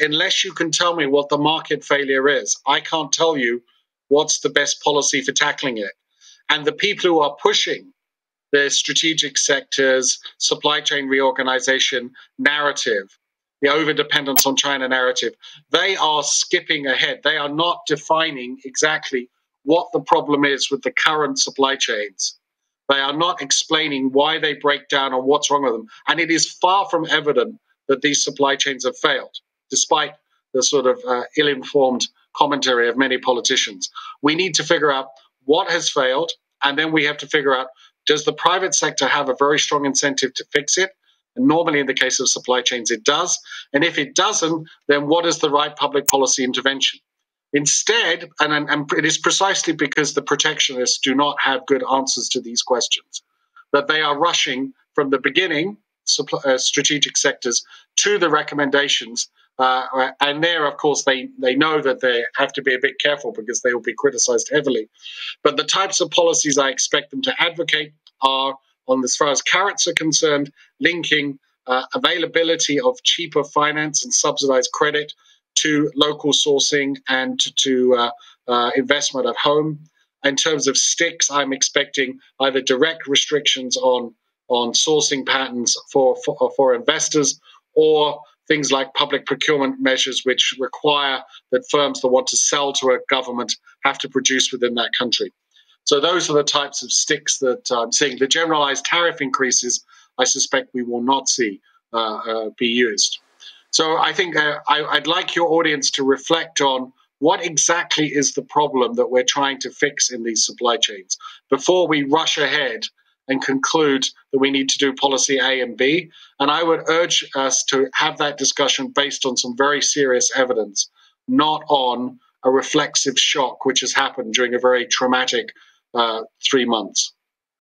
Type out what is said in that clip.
unless you can tell me what the market failure is, I can't tell you what's the best policy for tackling it. And the people who are pushing the strategic sectors, supply chain reorganization narrative, the overdependence on China narrative, they are skipping ahead. They are not defining exactly what the problem is with the current supply chains. They are not explaining why they break down or what's wrong with them. And it is far from evident that these supply chains have failed, despite the sort of ill-informed commentary of many politicians. We need to figure out what has failed, and then we have to figure out, does the private sector have a very strong incentive to fix it? And normally in the case of supply chains, it does. And if it doesn't, then what is the right public policy intervention? Instead, and it is precisely because the protectionists do not have good answers to these questions, that they are rushing from the beginning, strategic sectors, to the recommendations. And there, of course, they know that they have to be a bit careful because they will be criticized heavily. But the types of policies I expect them to advocate are, on as far as carrots are concerned, linking availability of cheaper finance and subsidized credit to local sourcing and to investment at home. In terms of sticks, I'm expecting either direct restrictions on sourcing patterns for investors, or things like public procurement measures which require that firms that want to sell to a government have to produce within that country. So those are the types of sticks that I'm seeing. The generalized tariff increases, I suspect we will not see be used. So I think I'd like your audience to reflect on what exactly is the problem that we're trying to fix in these supply chains before we rush ahead and conclude that we need to do policy A and B. And I would urge us to have that discussion based on some very serious evidence, not on a reflexive shock which has happened during a very traumatic 3 months.